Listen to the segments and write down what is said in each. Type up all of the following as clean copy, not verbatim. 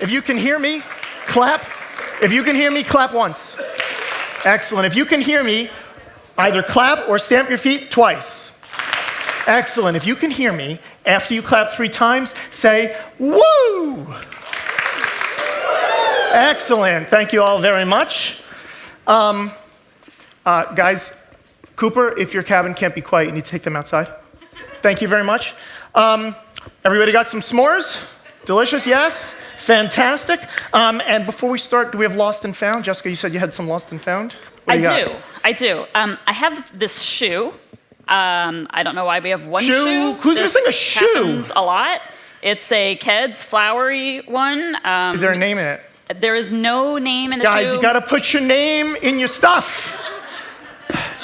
If you can hear me, clap. If you can hear me, clap once. Excellent. If you can hear me, either clap or stamp your feet twice. Excellent. If you can hear me, after you clap 3 times, say, woo! Excellent. Thank you all very much. Guys, Cooper, if your cabin can't be quiet, you need to take them outside. Thank you very much. Everybody got some s'mores? Delicious, yes? Fantastic. And before we start, do we have Lost and Found? Jessica, you said you had some Lost and Found? I do. I have this shoe. I don't know why we have one shoe. Who's missing a shoe? Happens a lot. It's a Keds flowery one. Is there a name in it? There is no name in the shoe. Guys, you gotta put your name in your stuff.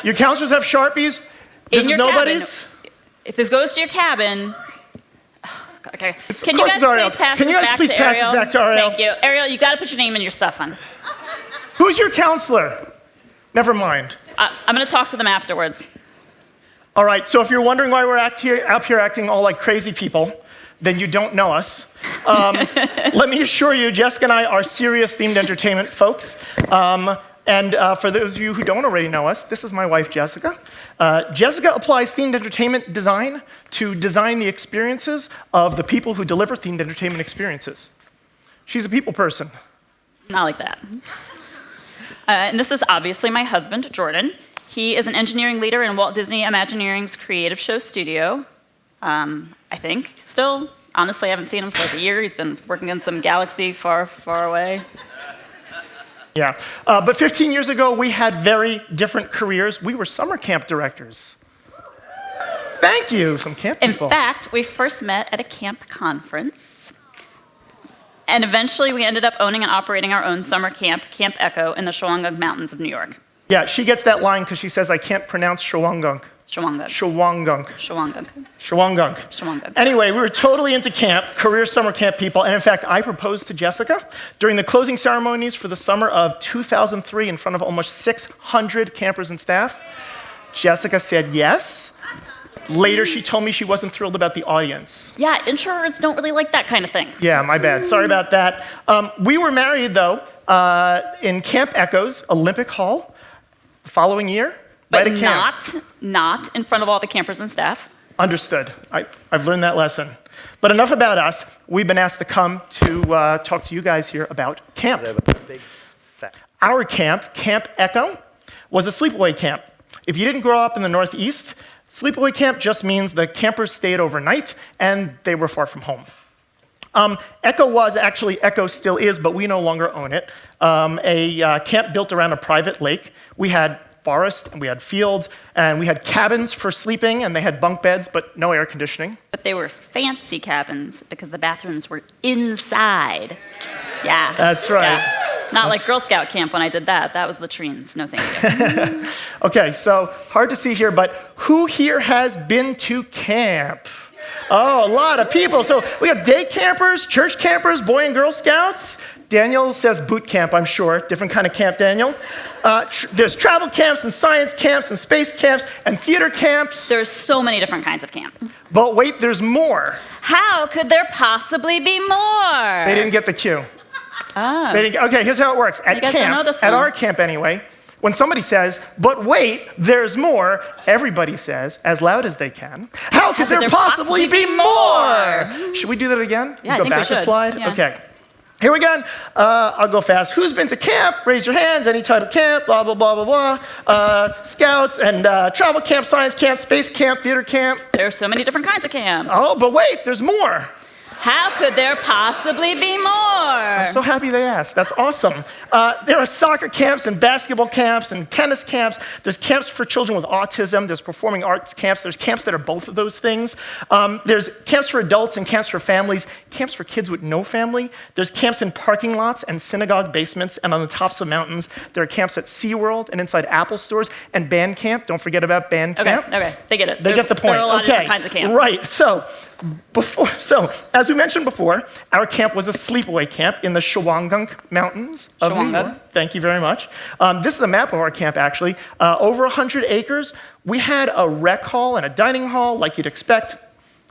Your counselors have Sharpies. This is nobody's. Cabin. If this goes to your cabin, okay. Can you guys please pass this back to Ariel? Thank you. Ariel, you gotta put your name in your stuff, hon. Who's your counselor? Never mind. I'm gonna talk to them afterwards. All right, so if you're wondering why we're out here acting all like crazy people, then you don't know us. Let me assure you, Jessica and I are serious themed entertainment folks. And for those of you who don't already know us, this is my wife, Jessica. Jessica applies themed entertainment design to design the experiences of the people who deliver themed entertainment experiences. She's a people person. Not like that. And this is obviously my husband, Jordan. He is an engineering leader in Walt Disney Imagineering's creative show studio. I think, still. Honestly, I haven't seen him for like a year. He's been working in some galaxy far, far away. Yeah, but 15 years ago, we had very different careers. We were summer camp directors. Thank you, some camp people. In fact, we first met at a camp conference. And eventually, we ended up owning and operating our own summer camp, Camp Echo, in the Shawangunk Mountains of New York. Yeah, she gets that line because she says, I can't pronounce Shawangunk. Shawangunk. Shawangunk. Shawangunk. Shawangunk. Shawangunk. Anyway, we were totally into camp, career summer camp people, and in fact, I proposed to Jessica during the closing ceremonies for the summer of 2003 in front of almost 600 campers and staff. Jessica said yes. Later, she told me she wasn't thrilled about the audience. Yeah, introverts don't really like that kind of thing. Yeah, my bad. Sorry about that. We were married, though, in Camp Echo's Olympic Hall the following year. But not in front of all the campers and staff. Understood. I've learned that lesson. But enough about us. We've been asked to come to talk to you guys here about camp. Our camp, Camp Echo, was a sleepaway camp. If you didn't grow up in the Northeast, sleepaway camp just means the campers stayed overnight and they were far from home. Echo still is, but we no longer own it, a camp built around a private lake. We had forest, and we had fields, and we had cabins for sleeping, and they had bunk beds, but no air conditioning. But they were fancy cabins because the bathrooms were inside. Yeah. That's right. Yeah. Not like Girl Scout camp when I did that. That was latrines. No, thank you. Okay, so hard to see here, but who here has been to camp? Oh, a lot of people. So we have day campers, church campers, Boy and Girl Scouts. Daniel says boot camp, I'm sure. Different kind of camp, Daniel. There's travel camps and science camps and space camps and theater camps. There's so many different kinds of camp. But wait, there's more. How could there possibly be more? They didn't get the cue. Oh. Okay, here's how it works. At camp, at our camp anyway, when somebody says, but wait, there's more, everybody says, as loud as they can, how could there possibly be more? Should we do that again? Yeah, Go back a slide? Yeah. Okay. Here we go. I'll go fast. Who's been to camp? Raise your hands. Any type of camp, blah, blah, blah, blah, blah. Scouts and travel camp, science camp, space camp, theater camp. There are so many different kinds of camp. Oh, but wait, there's more. How could there possibly be more? I'm so happy they asked. That's awesome. There are soccer camps and basketball camps and tennis camps. There's camps for children with autism. There's performing arts camps. There's camps that are both of those things. There's camps for adults and camps for families. Camps for kids with no family. There's camps in parking lots and synagogue basements and on the tops of mountains. There are camps at SeaWorld and inside Apple stores and band camp. Don't forget about band camp. Okay, they get it. They get the point. There are a lot of different kinds of camp. Right, so as we mentioned before, our camp was a sleepaway camp in the Shawangunk Mountains of New York. Thank you very much. This is a map of our camp, actually. Over 100 acres. We had a rec hall and a dining hall, like you'd expect.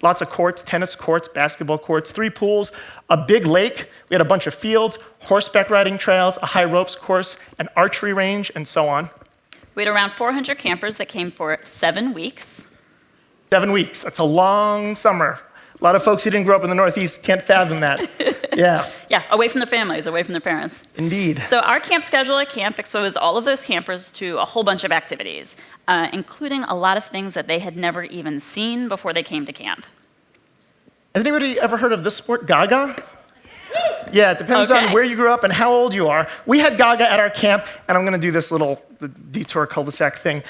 Lots of courts, tennis courts, basketball courts, 3 pools, a big lake. We had a bunch of fields, horseback riding trails, a high ropes course, an archery range, and so on. We had around 400 campers that came for 7 weeks. 7 weeks. That's a long summer. A lot of folks who didn't grow up in the Northeast can't fathom that. Yeah. Yeah, away from their families, away from their parents. Indeed. So our camp schedule at camp exposed all of those campers to a whole bunch of activities, including a lot of things that they had never even seen before they came to camp. Has anybody ever heard of this sport, Gaga? Yeah, it depends on where you grew up and how old you are. We had Gaga at our camp, and I'm going to do this little detour cul-de-sac thing.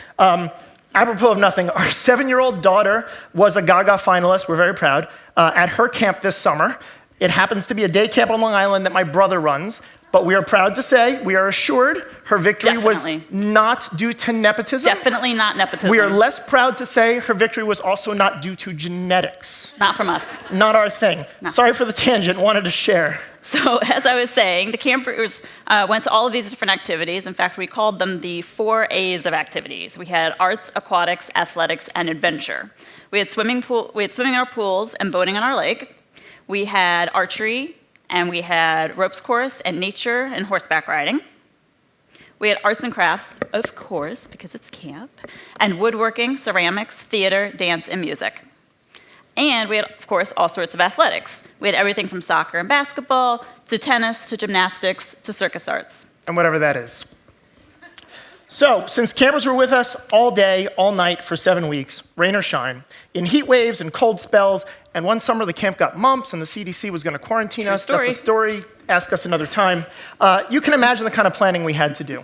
Apropos of nothing, our 7-year-old daughter was a Gaga finalist. We're very proud. At her camp this summer. It happens to be a day camp on Long Island that my brother runs, but we are proud to say, we are assured her victory was not due to nepotism. Definitely not nepotism. We are less proud to say her victory was also not due to genetics. Not from us. Not our thing. No. Sorry for the tangent, wanted to share. So as I was saying, the campers went to all of these different activities. In fact, we called them the 4 A's of activities. We had arts, aquatics, athletics, and adventure. We had swimming in our pools and boating on our lake. We had archery, and we had ropes course and nature and horseback riding. We had arts and crafts, of course, because it's camp, and woodworking, ceramics, theater, dance, and music. And we had, of course, all sorts of athletics. We had everything from soccer and basketball, to tennis, to gymnastics, to circus arts. And whatever that is. So, since campers were with us all day, all night for 7 weeks, rain or shine, in heat waves and cold spells, and one summer the camp got mumps and the CDC was going to quarantine us. True story. That's a story. Ask us another time. You can imagine the kind of planning we had to do.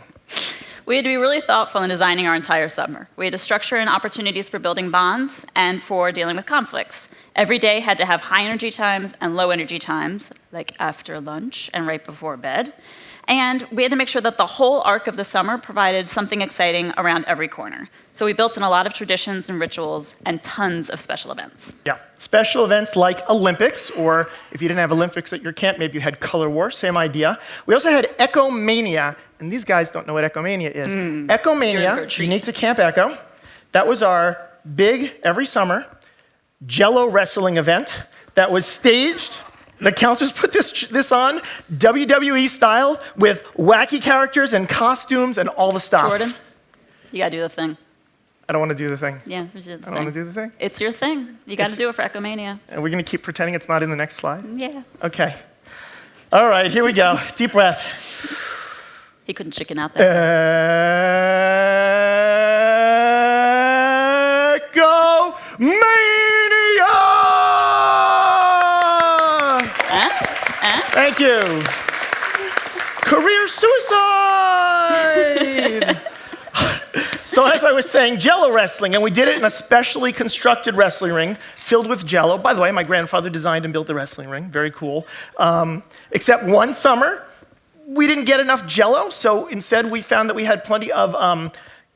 We had to be really thoughtful in designing our entire summer. We had to structure in opportunities for building bonds and for dealing with conflicts. Every day had to have high energy times and low energy times, like after lunch and right before bed. And we had to make sure that the whole arc of the summer provided something exciting around every corner. So we built in a lot of traditions and rituals and tons of special events. Yeah, special events like Olympics, or if you didn't have Olympics at your camp, maybe you had Color War, same idea. We also had Ecomania, and these guys don't know what Ecomania is. Ecomania, unique to Camp Echo. That was our big, every summer, jello wrestling event that was staged. The counselors put this on, WWE style, with wacky characters and costumes and all the stuff. Jordan, you gotta do the thing. I don't want to do the thing. Yeah, we should. I don't want to do the thing? It's your thing. You gotta do it for Ecomania. And we're gonna keep pretending it's not in the next slide? Yeah. Okay. All right, here we go. Deep breath. He couldn't chicken out there. Ecomania! Thank you. Career suicide! So as I was saying, jello wrestling, and we did it in a specially constructed wrestling ring filled with jello. By the way, my grandfather designed and built the wrestling ring, very cool. Except one summer, we didn't get enough jello, so instead we found that we had plenty of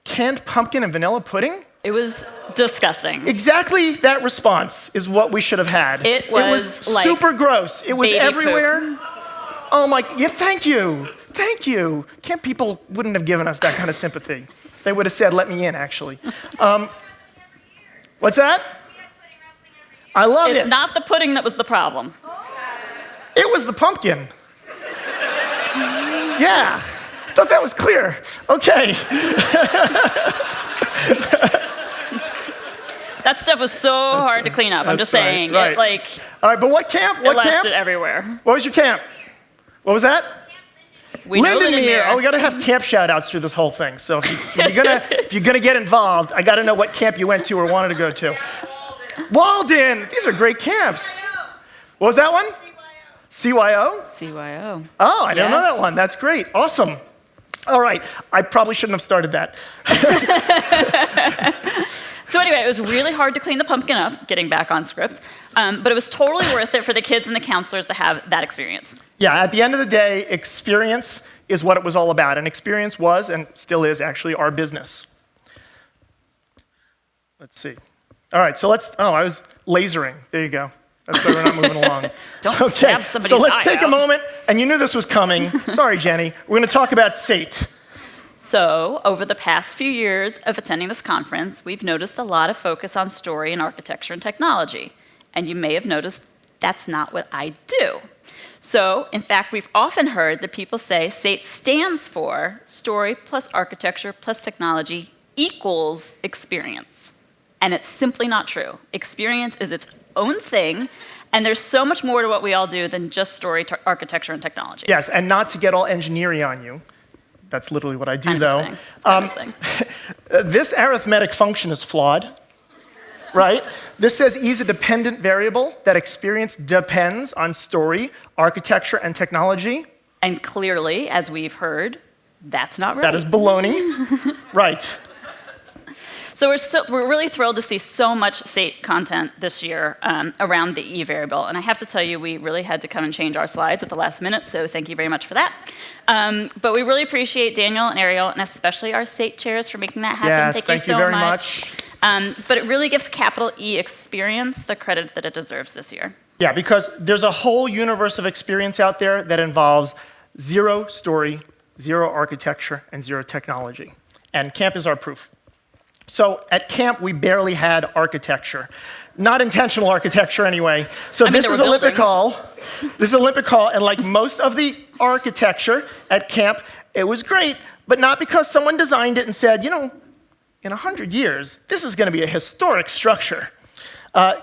canned pumpkin and vanilla pudding. It was disgusting. Exactly that response is what we should have had. It was like super gross. It was everywhere. Poop. Oh my, yeah, thank you. Thank you. Camp people wouldn't have given us that kind of sympathy. They would have said, let me in, actually. What's that? I love it. It's not the pudding that was the problem. It was the pumpkin. Yeah, I thought that was clear. Okay. That stuff was so hard to clean up. I'm just saying. Right. All right, but what camp? It lasted everywhere. What was your camp? What was that? Lindenmere. Oh, we got to have camp shout-outs through this whole thing. So if you're gonna get involved, I got to know what camp you went to or wanted to go to. Walden. These are great camps. What was that one? CYO? CYO. Oh, I didn't know that one. That's great. Awesome. All right. I probably shouldn't have started that. So anyway, it was really hard to clean the pumpkin up, getting back on script, but it was totally worth it for the kids and the counselors to have that experience. Yeah, at the end of the day, experience is what it was all about, and experience was, and still is actually, our business. Let's see. All right, so I was lasering. There you go. That's why we're not moving along. Don't stab somebody's eye So let's take out. a moment, and you knew this was coming. Sorry, Jenny. We're going to talk about SATE. So, over the past few years of attending this conference, we've noticed a lot of focus on story and architecture and technology. And you may have noticed that's not what I do. So, in fact, we've often heard that people say SATE stands for Story plus Architecture plus Technology equals Experience. And it's simply not true. Experience is its own thing, and there's so much more to what we all do than just story, architecture, and technology. Yes, and not to get all engineering on you. That's literally what I do, though. This arithmetic function is flawed, right? This says E is a dependent variable, that experience depends on story, architecture, and technology. And clearly, as we've heard, that's not right. That is baloney. Right. So we're really thrilled to see so much SATE content this year around the E variable. And I have to tell you, we really had to come and change our slides at the last minute, so thank you very much for that. But we really appreciate Daniel and Ariel, and especially our SATE chairs for making that happen. Yes, thank you so very much. But it really gives capital E Experience the credit that it deserves this year. Yeah, because there's a whole universe of experience out there that involves zero story, zero architecture, and zero technology. And camp is our proof. So at camp, we barely had architecture. Not intentional architecture, anyway. So this is Olympic Hall. This is Olympic Hall, and like most of the architecture at camp, it was great, but not because someone designed it and said, you know, in 100 years, this is going to be a historic structure.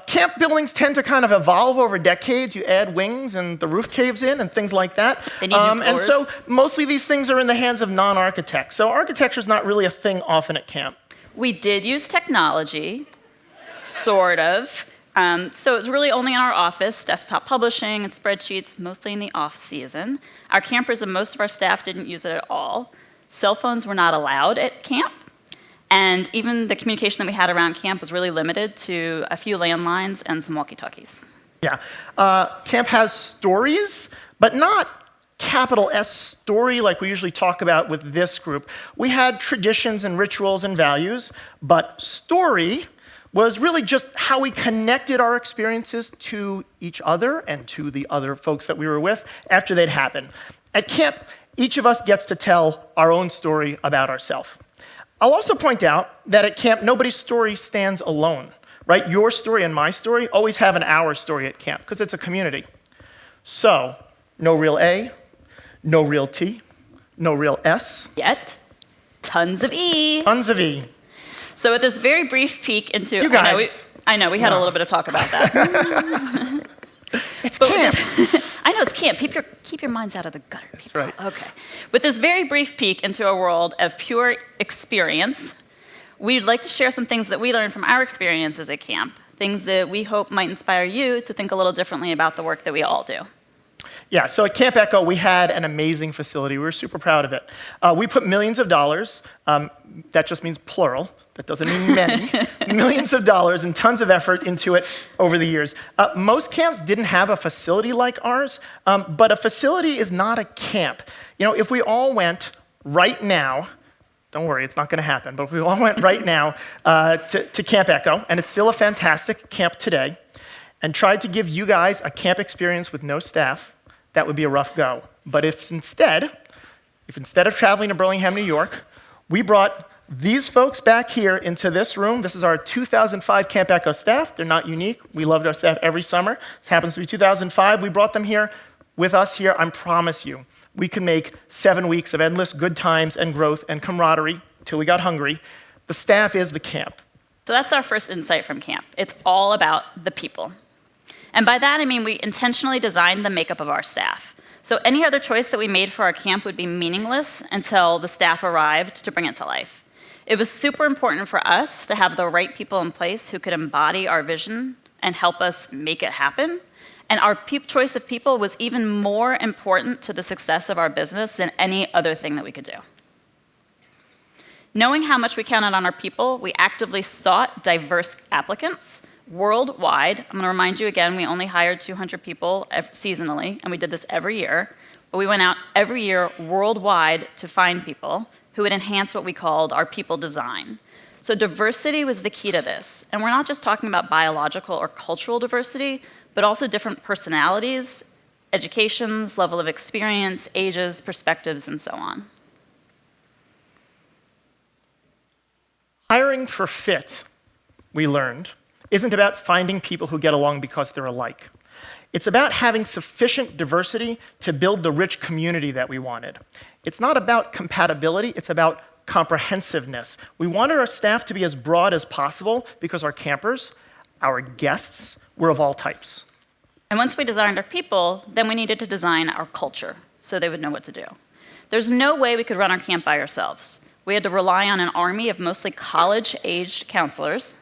Camp buildings tend to kind of evolve over decades. You add wings and the roof caves in and things like that. They need new floors. And so mostly these things are in the hands of non-architects. So architecture is not really a thing often at camp. We did use technology, sort of. So it's really only in our office, desktop publishing and spreadsheets, mostly in the off-season. Our campers and most of our staff didn't use it at all. Cell phones were not allowed at camp. And even the communication that we had around camp was really limited to a few landlines and some walkie-talkies. Yeah. Camp has stories, but not capital S story like we usually talk about with this group. We had traditions and rituals and values, but story was really just how we connected our experiences to each other and to the other folks that we were with after they'd happened. At camp, each of us gets to tell our own story about ourselves. I'll also point out that at camp, nobody's story stands alone, right? Your story and my story always have an our story at camp because it's a community. So, no real A, no real T, no real S. Yet, tons of E. Tons of E. So with this very brief peek into... You guys. I know, we had a little bit of talk about that. It's camp. I know, it's camp. Keep your minds out of the gutter, people. Right. Okay. With this very brief peek into a world of pure experience, we'd like to share some things that we learned from our experiences at camp, things that we hope might inspire you to think a little differently about the work that we all do. Yeah, so at Camp Echo, we had an amazing facility. We were super proud of it. We put millions of dollars, that just means plural, that doesn't mean many, millions of dollars and tons of effort into it over the years. Most camps didn't have a facility like ours, but a facility is not a camp. You know, if we all went right now, don't worry, it's not going to happen, but if we all went right now to Camp Echo, and it's still a fantastic camp today, and tried to give you guys a camp experience with no staff, that would be a rough go. But if instead of traveling to Burlingame, New York, we brought these folks back here into this room. This is our 2005 Camp Echo staff. They're not unique. We loved our staff every summer. This happens to be 2005. We brought them here with us here. I promise you, we could make 7 weeks of endless good times and growth and camaraderie till we got hungry. The staff is the camp. So that's our first insight from camp. It's all about the people. And by that, I mean we intentionally designed the makeup of our staff. So any other choice that we made for our camp would be meaningless until the staff arrived to bring it to life. It was super important for us to have the right people in place who could embody our vision and help us make it happen. And our choice of people was even more important to the success of our business than any other thing that we could do. Knowing how much we counted on our people, we actively sought diverse applicants. Worldwide, I'm going to remind you again, we only hired 200 people seasonally, and we did this every year. But we went out every year worldwide to find people who would enhance what we called our people design. So diversity was the key to this. And we're not just talking about biological or cultural diversity, but also different personalities, educations, level of experience, ages, perspectives, and so on. Hiring for fit, we learned, isn't about finding people who get along because they're alike. It's about having sufficient diversity to build the rich community that we wanted. It's not about compatibility, it's about comprehensiveness. We wanted our staff to be as broad as possible because our campers, our guests, were of all types. And once we designed our people, then we needed to design our culture so they would know what to do. There's no way we could run our camp by ourselves. We had to rely on an army of mostly college-aged counselors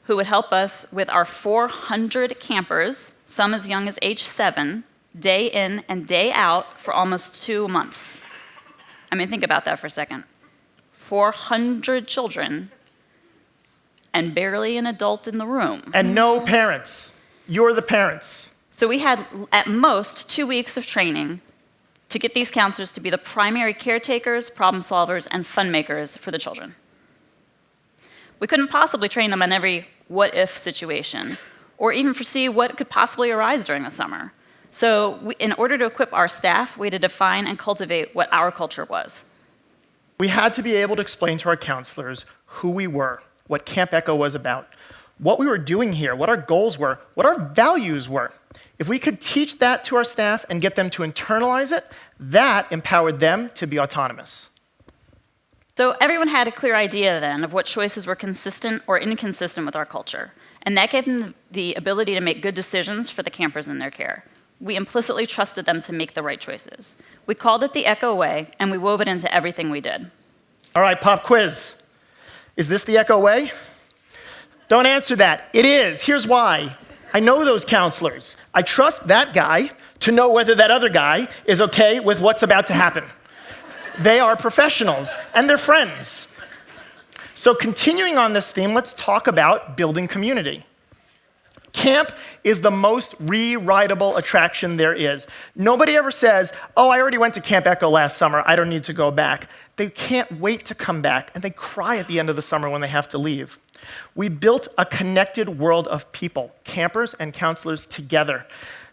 who would help us with our 400 campers, some as young as age 7, day in and day out for almost 2 months. I mean, think about that for a second. 400 children and barely an adult in the room. And no parents. You're the parents. So we had at most 2 weeks of training to get these counselors to be the primary caretakers, problem solvers, and fun makers for the children. We couldn't possibly train them on every what-if situation, or even foresee what could possibly arise during the summer. So in order to equip our staff, we had to define and cultivate what our culture was. We had to be able to explain to our counselors who we were, what Camp Echo was about, what we were doing here, what our goals were, what our values were. If we could teach that to our staff and get them to internalize it, that empowered them to be autonomous. So everyone had a clear idea then of what choices were consistent or inconsistent with our culture, and that gave them the ability to make good decisions for the campers in their care. We implicitly trusted them to make the right choices. We called it the Echo Way, and we wove it into everything we did. All right, pop quiz. Is this the Echo Way? Don't answer that. It is. Here's why. I know those counselors. I trust that guy to know whether that other guy is okay with what's about to happen. They are professionals, and they're friends. So continuing on this theme, let's talk about building community. Camp is the most rewritable attraction there is. Nobody ever says, oh, I already went to Camp Echo last summer, I don't need to go back. They can't wait to come back, and they cry at the end of the summer when they have to leave. We built a connected world of people, campers and counselors together.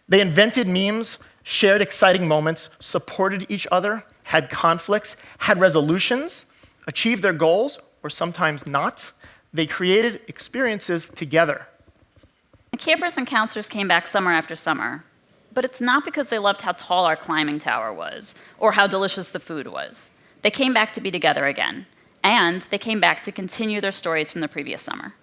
They invented memes, shared exciting moments, supported each other, had conflicts, had resolutions, achieved their goals, or sometimes not. They created experiences together. And campers and counselors came back summer after summer, but it's not because they loved how tall our climbing tower was or how delicious the food was. They came back to be together again, and they came back to continue their stories from the previous summer.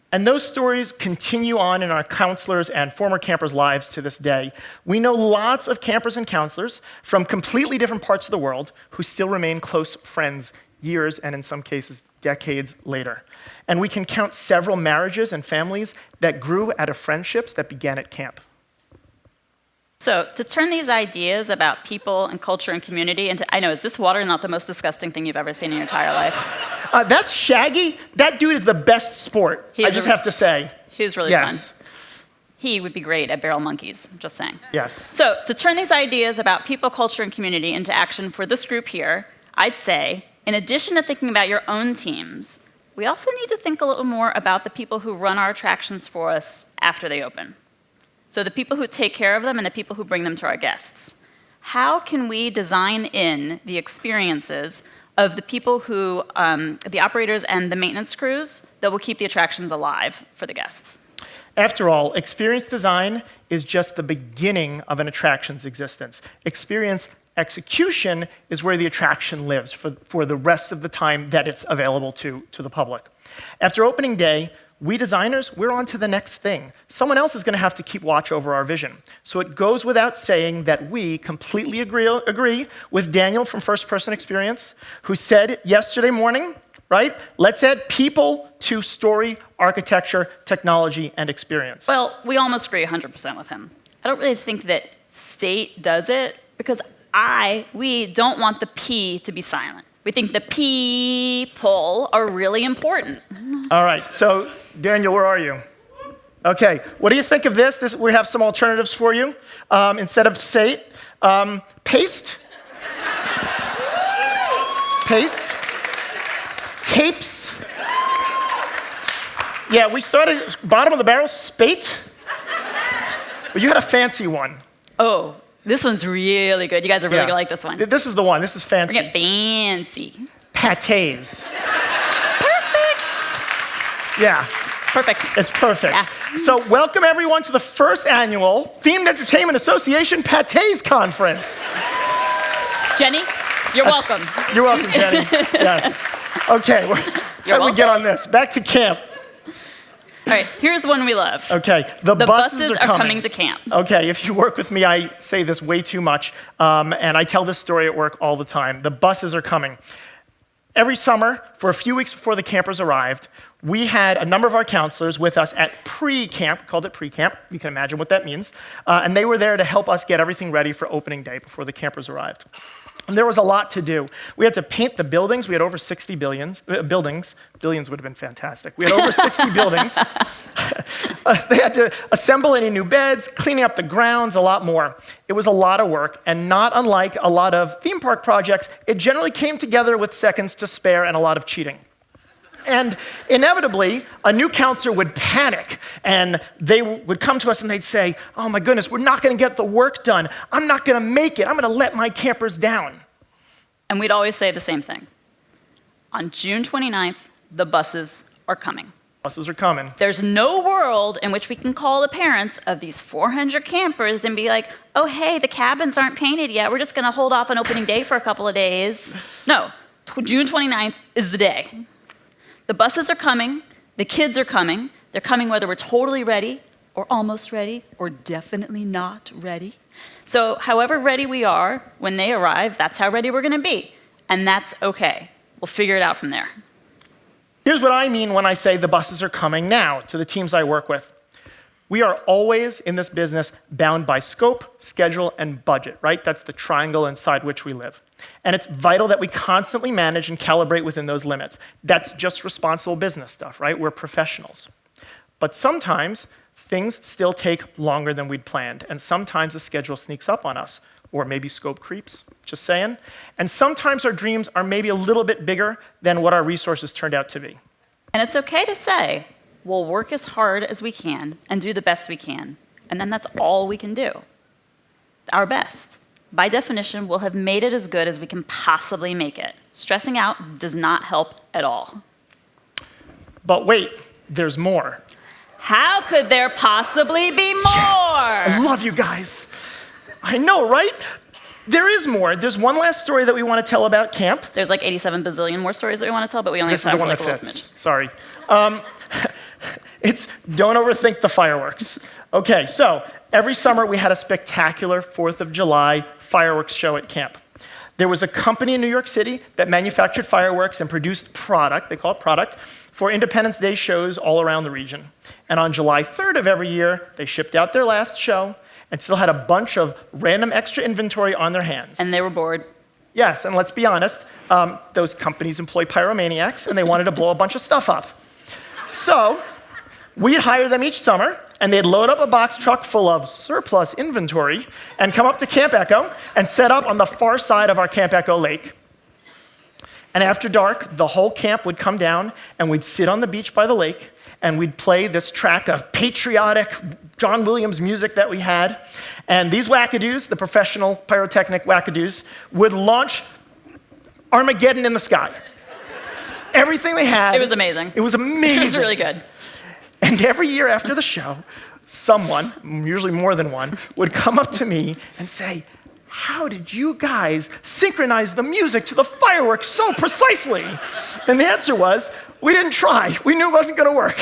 And those stories continue on in our counselors' and former campers' lives to this day. We know lots of campers and counselors from completely different parts of the world who still remain close friends years and in some cases decades later. And we can count several marriages and families that grew out of friendships that began at camp. So to turn these ideas about people and culture and community into, I know, is this water not the most disgusting thing you've ever seen in your entire life? That's Shaggy. That dude is the best sport, I just have to say. He's really fun. He would be great at barrel monkeys, just saying. Yes. So to turn these ideas about people, culture, and community into action for this group here, I'd say, in addition to thinking about your own teams, we also need to think a little more about the people who run our attractions for us after they open. So the people who take care of them and the people who bring them to our guests. How can we design in the experiences of the people who, the operators and the maintenance crews that will keep the attractions alive for the guests? After all, experience design is just the beginning of an attraction's existence. Experience execution is where the attraction lives for the rest of the time that it's available to the public. After opening day, we designers, we're on to the next thing. Someone else is going to have to keep watch over our vision. So it goes without saying that we completely agree with Daniel from First Person Experience, who said yesterday morning, right, let's add people to story, architecture, technology, and experience. Well, we almost agree 100% with him. I don't really think that SATE does it because we don't want the P to be silent. We think the people are really important. All right, so Daniel, where are you? Okay, what do you think of this? We have some alternatives for you. Instead of SATE, paste. Paste. Tapes. Yeah, we started bottom of the barrel, spate. But you had a fancy one. Oh, this one's really good. You guys are really gonna like this one. This is the one. This is fancy. We're getting fancy. Pâtés. Perfect. Yeah. Perfect. It's perfect. Yeah. So welcome everyone to the first annual Themed Entertainment Association Pâtés Conference. Jenny, you're welcome. You're welcome, Jenny. Yes. Okay, how do we get on this? Back to camp. All right, here's one we love. Okay, the buses are coming to camp. Okay, if you work with me, I say this way too much, and I tell this story at work all the time. The buses are coming. Every summer, for a few weeks before the campers arrived, we had a number of our counselors with us at pre-camp, called it pre-camp. You can imagine what that means. And they were there to help us get everything ready for opening day before the campers arrived. And there was a lot to do. We had to paint the buildings. We had over 60 buildings. Billions would have been fantastic. We had over 60 buildings. They had to assemble any new beds, cleaning up the grounds, a lot more. It was a lot of work, and not unlike a lot of theme park projects, it generally came together with seconds to spare and a lot of cheating. And inevitably, a new counselor would panic, and they would come to us and they'd say, oh my goodness, we're not gonna get the work done. I'm not gonna make it. I'm gonna let my campers down. And we'd always say the same thing. On June 29th, the buses are coming. Buses are coming. There's no world in which we can call the parents of these 400 campers and be like, oh, hey, the cabins aren't painted yet. We're just gonna hold off on opening day for a couple of days. No, June 29th is the day. The buses are coming, the kids are coming. They're coming whether we're totally ready or almost ready or definitely not ready. So however ready we are, when they arrive, that's how ready we're gonna be. And that's okay. We'll figure it out from there. Here's what I mean when I say the buses are coming now to the teams I work with. We are always in this business bound by scope, schedule, and budget, right? That's the triangle inside which we live. And it's vital that we constantly manage and calibrate within those limits. That's just responsible business stuff, right? We're professionals. But sometimes things still take longer than we'd planned, and sometimes the schedule sneaks up on us, or maybe scope creeps, just saying. And sometimes our dreams are maybe a little bit bigger than what our resources turned out to be. And it's okay to say, we'll work as hard as we can and do the best we can, and then that's all we can do. Our best. By definition, we'll have made it as good as we can possibly make it. Stressing out does not help at all. But wait, there's more. How could there possibly be more? Yes! I love you guys. I know, right? There is more. There's one last story that we want to tell about camp. There's like 87 bazillion more stories that we want to tell, but we only have time for like a little smidge. Sorry. It's don't overthink the fireworks. Okay, so every summer we had a spectacular 4th of July fireworks show at camp. There was a company in New York City that manufactured fireworks and produced product, they call it product, for Independence Day shows all around the region. And on July 3rd of every year, they shipped out their last show and still had a bunch of random extra inventory on their hands. And they were bored. Yes, and let's be honest, those companies employ pyromaniacs and they wanted to blow a bunch of stuff up. So we'd hire them each summer, and they'd load up a box truck full of surplus inventory and come up to Camp Echo and set up on the far side of our Camp Echo lake. And after dark, the whole camp would come down, and we'd sit on the beach by the lake, and we'd play this track of patriotic John Williams music that we had. And these wackadoos, the professional pyrotechnic wackadoos, would launch Armageddon in the sky. Everything they had. It was amazing. It was amazing. It was really good. And every year after the show, someone, usually more than one, would come up to me and say, how did you guys synchronize the music to the fireworks so precisely? And the answer was, we didn't try. We knew it wasn't going to work.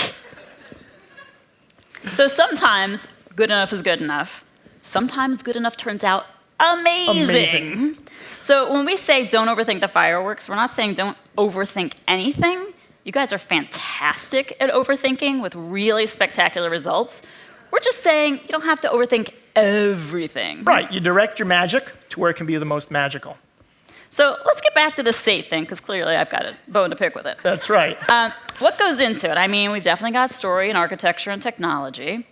So sometimes good enough is good enough. Sometimes good enough turns out amazing. So when we say don't overthink the fireworks, we're not saying don't overthink anything. You guys are fantastic at overthinking with really spectacular results. We're just saying you don't have to overthink everything. Right, you direct your magic to where it can be the most magical. So let's get back to the SATE thing, because clearly I've got a bone to pick with it. That's right. What goes into it? I mean, we've definitely got story and architecture and technology.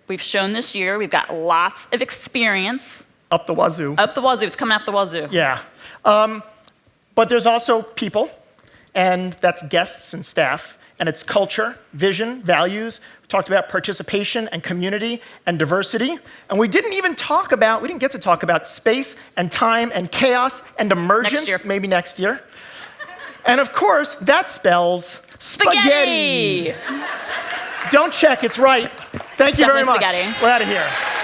We've shown this year, we've got lots of experience. Up the wazoo. Up the wazoo, it's coming up the wazoo. Yeah. But there's also people, and that's guests and staff, and it's culture, vision, values. We talked about participation and community and diversity. And we didn't get to talk about space and time and chaos and emergence, maybe next year. And of course, that spells spaghetti. Don't check, it's right. Thank you very definitely much. spaghetti. We're out of here.